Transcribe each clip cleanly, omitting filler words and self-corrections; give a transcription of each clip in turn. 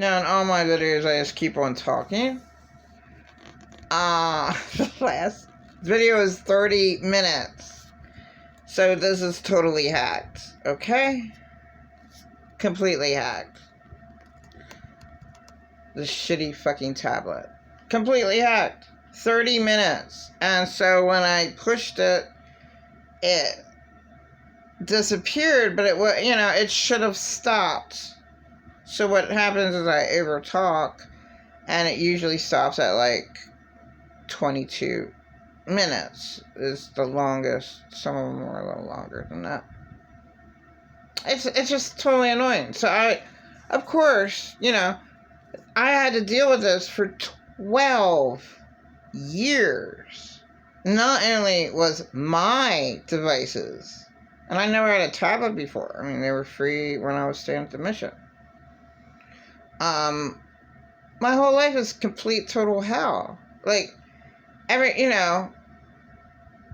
Now, in all my videos, I just keep on talking. The last video is 30 minutes. So this is totally hacked, okay? Completely hacked. This shitty fucking tablet. Completely hacked. 30 minutes. And so when I pushed it, it disappeared, but it should have stopped. So what happens is I overtalk, and it usually stops at like 22 minutes is the longest. Some of them are a little longer than that. It's just totally annoying. So of course, I had to deal with this for 12 years. Not only was my devices, and I never had a tablet before. I mean, they were free when I was staying at the mission. My whole life is complete total hell. Like,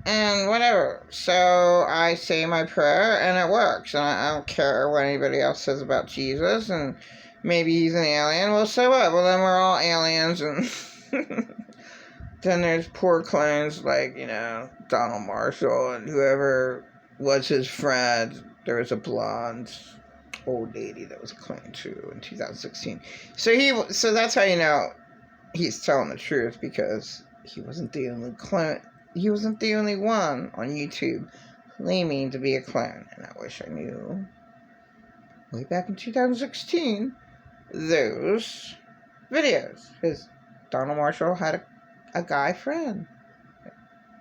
and whatever. So I say my prayer and it works. And I don't care what anybody else says about Jesus, and maybe he's an alien. Well, so what? Well, then we're all aliens, and then there's poor clones like, Donald Marshall and whoever was his friend. There was a blonde old lady that was a clone too in 2016. So that's how you know he's telling the truth, because he wasn't the only clone. He wasn't the only one on YouTube claiming to be a clone. And I wish I knew way back in 2016 those videos. Because Donald Marshall had a guy friend,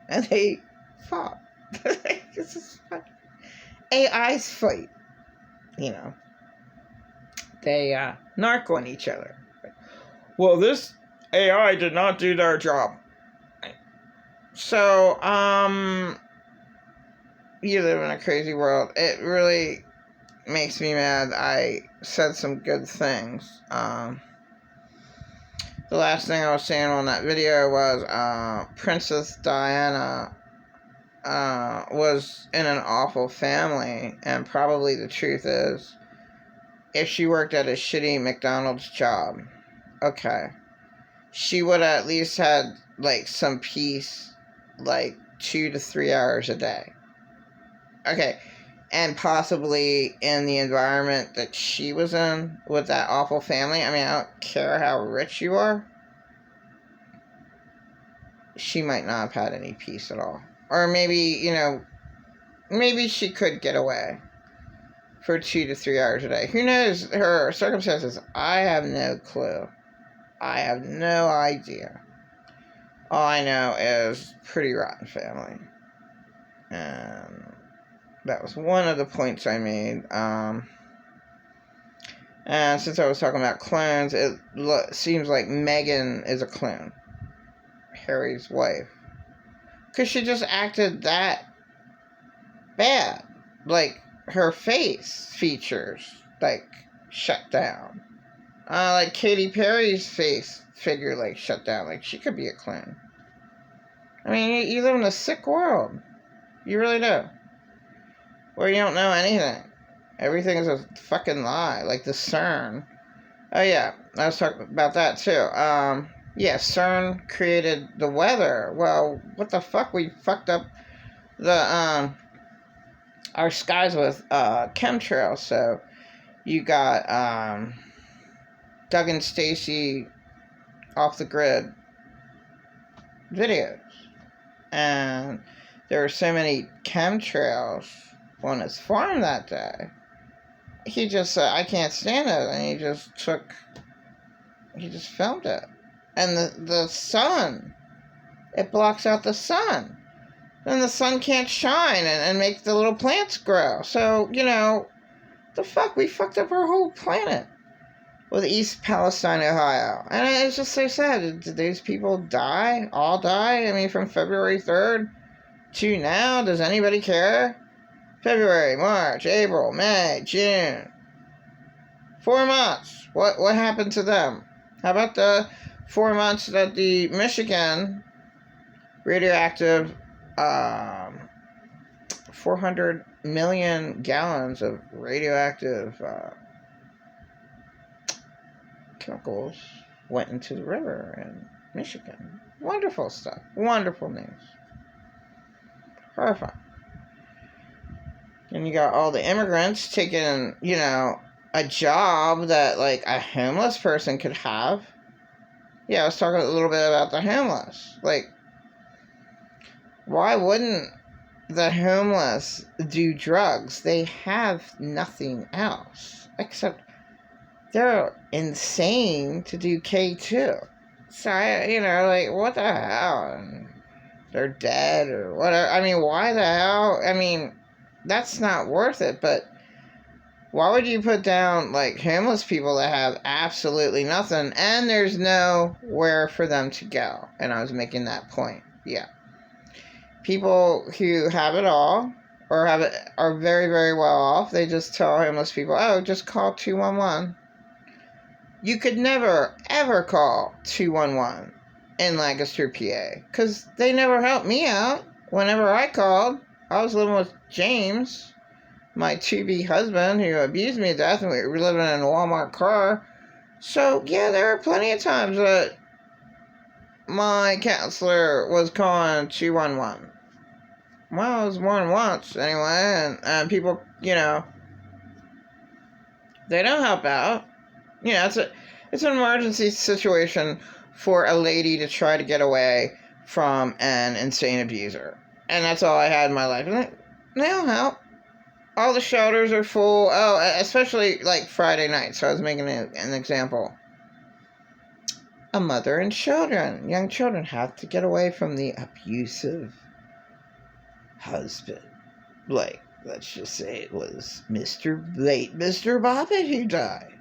and they fought. This is fucking AI's fight. They narc on each other. Well, this AI did not do their job. So, you live in a crazy world. It really makes me mad. I said some good things. The last thing I was saying on that video was Princess Diana was in an awful family, and probably the truth is, if she worked at a shitty McDonald's job, okay, she would have at least had, like, some peace, like, 2 to 3 hours a day. Okay, and possibly in the environment that she was in with that awful family. I mean, I don't care how rich you are. She might not have had any peace at all. Or maybe, maybe she could get away for 2 to 3 hours a day. Who knows her circumstances? I have no clue. I have no idea. All I know is pretty rotten family. And that was one of the points I made. And since I was talking about clones, it seems like Meghan is a clone. Harry's wife. Because she just acted that bad. Like, her face features, like, shut down. Like Katy Perry's face figure, like, shut down. Like, she could be a clone. I mean, you live in a sick world. You really do. Where you don't know anything. Everything is a fucking lie. Like the CERN. Oh, yeah. I was talking about that, too. Yeah, CERN created the weather. Well, what the fuck? We fucked up the, our skies with, chemtrails. So, you got, Doug and Stacy off the grid videos. And there were so many chemtrails on his farm that day. He just said, I can't stand it. And he just filmed it. And the sun, it blocks out the sun. Then the sun can't shine and make the little plants grow. So, the fuck? We fucked up our whole planet with East Palestine, Ohio. And it's just so sad. Did those people die? All die? I mean, from February 3rd to now? Does anybody care? February, March, April, May, June. 4 months. What happened to them? How about the 4 months that the Michigan radioactive 400 million gallons of radioactive chemicals went into the river in Michigan. Wonderful stuff. Wonderful news. Horrifying. And you got all the immigrants taking, a job that, like, a homeless person could have. Yeah, I was talking a little bit about the homeless. Like, why wouldn't the homeless do drugs? They have nothing else. Except they're insane to do K2. So, like, what the hell? They're dead or whatever. I mean, why the hell? I mean, that's not worth it, but why would you put down, like, homeless people that have absolutely nothing and there's nowhere for them to go? And I was making that point. Yeah. People who have it all or are very, very well off, they just tell homeless people, oh, just call 211. You could never, ever call 211 in Lancaster, PA, because they never helped me out. Whenever I called, I was living with James, my to-be husband, who abused me to death, and we were living in a Walmart car. So, yeah, there were plenty of times that my counselor was calling 211. Well, it was more than once, anyway, and people, they don't help out. It's an emergency situation for a lady to try to get away from an insane abuser. And that's all I had in my life. And they don't help. All the shelters are full. Oh, especially like Friday night. So I was making an example. A mother and children, young children, have to get away from the abusive husband. Like, let's just say it was late Mr. Bobbitt who died.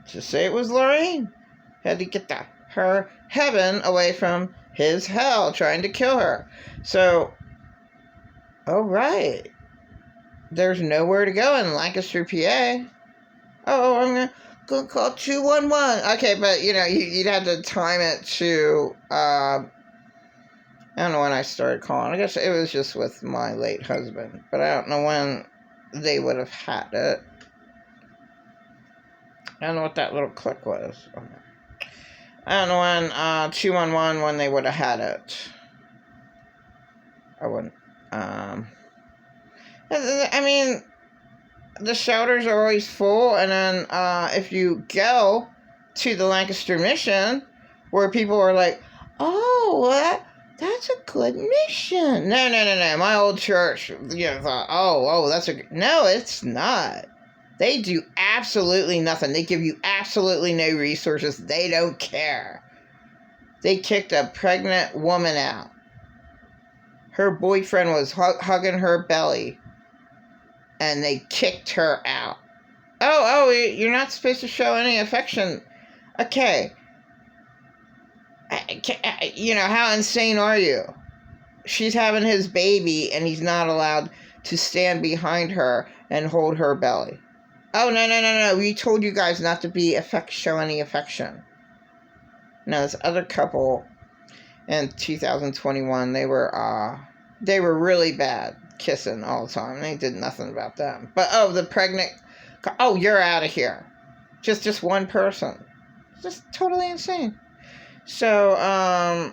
Just say it was Lorraine. Had to get her heaven away from his hell, trying to kill her. So, all right. There's nowhere to go in Lancaster, PA. Oh, I'm going to call 211. Okay, but, you'd have to time it to, I don't know when I started calling. I guess it was just with my late husband. But I don't know when they would have had it. I don't know what that little click was. I don't know when 211 when they would have had it. I wouldn't. I mean, the shelters are always full, and then if you go to the Lancaster Mission, where people are like, "Oh, that's a good mission." No. My old church, thought, "Oh, that's a..." No, it's not. They do absolutely nothing. They give you absolutely no resources. They don't care. They kicked a pregnant woman out. Her boyfriend was hugging her belly, and they kicked her out. Oh, you're not supposed to show any affection. Okay. How insane are you? She's having his baby, and he's not allowed to stand behind her and hold her belly. Oh, no. We told you guys not to show any affection. No, this other couple in 2021, they were really bad, kissing all the time. They did nothing about them. But, the pregnant... Oh, you're out of here. Just one person. Just totally insane. So, I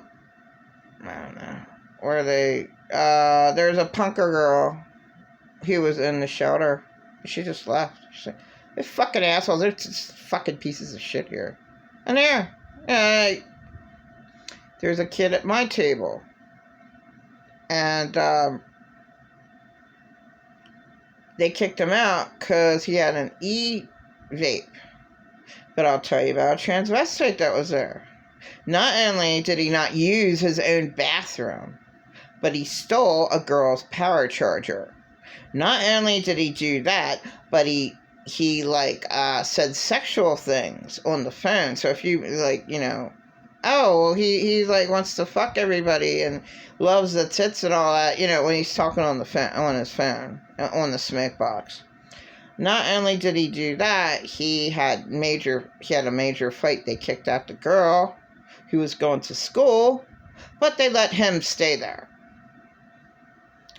don't know. Where they... there's a punker girl who was in the shelter. She just left. She's like, they're fucking assholes. They're just fucking pieces of shit here. And there's a kid at my table. And they kicked him out because he had an e-vape. But I'll tell you about a transvestite that was there. Not only did he not use his own bathroom, but he stole a girl's power charger. Not only did he do that, but he said sexual things on the phone. So if you, he wants to fuck everybody and loves the tits and all that, when he's talking on the phone, on his phone, on the smoke box. Not only did he do that, he had a major fight. They kicked out the girl who was going to school, but they let him stay there.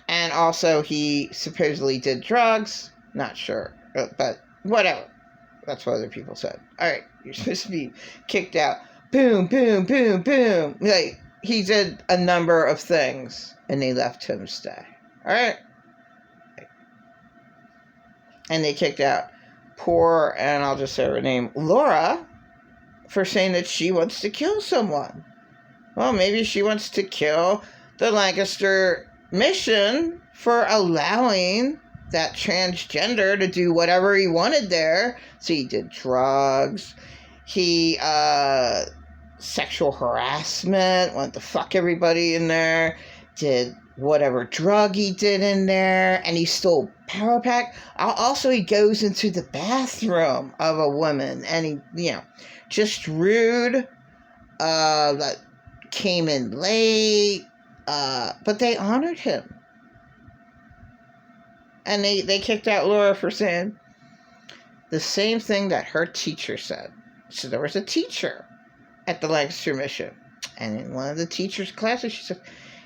And also, he supposedly did drugs. Not sure, but whatever. That's what other people said. Alright, you're supposed to be kicked out. Boom, boom, boom, boom. Like, he did a number of things, and they left him stay. Alright? And they kicked out poor, and I'll just say her name, Laura, for saying that she wants to kill someone. Well, maybe she wants to kill the Lancaster mission for allowing that transgender to do whatever he wanted there. So he did drugs. He, sexual harassment, wanted to fuck everybody in there. Did whatever drug he did in there. And he stole Power Pack. Also, he goes into the bathroom of a woman. And he, just rude. That came in late. But they honored him. And they kicked out Laura for saying the same thing that her teacher said. So there was a teacher at the Lancaster mission. And in one of the teacher's classes, she said,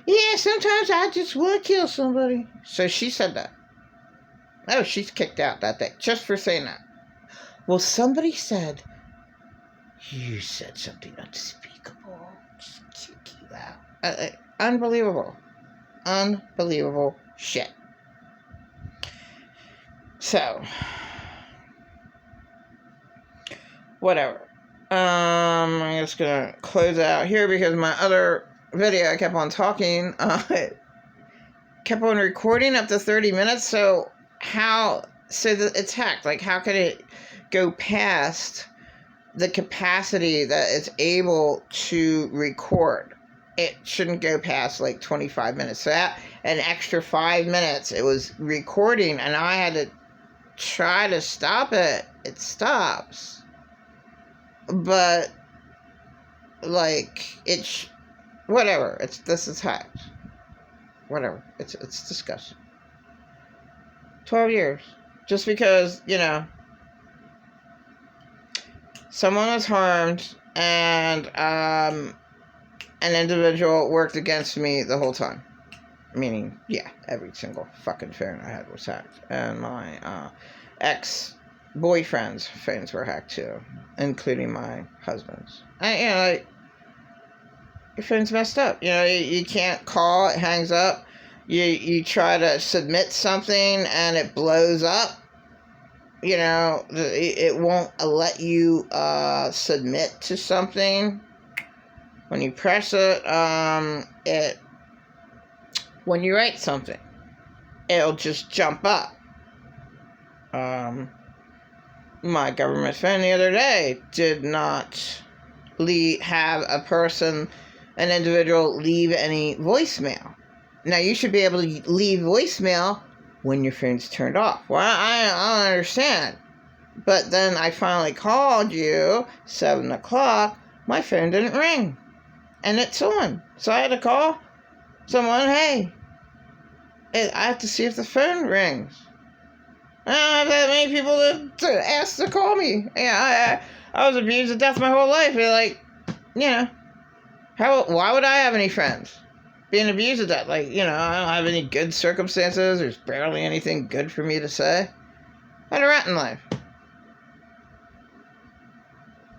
yeah, sometimes I just want to kill somebody. So she said that. Oh, she's kicked out that day just for saying that. Well, somebody said, you said something unspeakable. Just kick you out. Unbelievable. Unbelievable shit. So, whatever. I'm just gonna close out here because my other video I kept on talking. Kept on recording up to 30 minutes. So it's hacked. Like, how could it go past the capacity that it's able to record? It shouldn't go past like 25 minutes. So that an extra 5 minutes it was recording, and I had to try to stop it. It stops. But like whatever. This is hacked. Whatever. It's disgusting. 12 years. Just because, someone was harmed and an individual worked against me the whole time. Meaning, every single fucking phone I had was hacked. And my ex-boyfriend's phones were hacked too, including my husband's. And, your phone's messed up. You can't call, it hangs up. You try to submit something and it blows up. It won't let you submit to something. When you press it, when you write something, it'll just jump up. My government phone the other day did not have an individual leave any voicemail. Now, you should be able to leave voicemail when your phone's turned off. Well, I don't understand. But then I finally called you, 7 o'clock, my phone didn't ring. And it's on. So I had to call someone, hey, I have to see if the phone rings. I don't have that many people to ask to call me. I was abused to death my whole life. You're like, why would I have any friends? Being abused to death. Like, I don't have any good circumstances. There's barely anything good for me to say. I had a rotten life.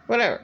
Whatever.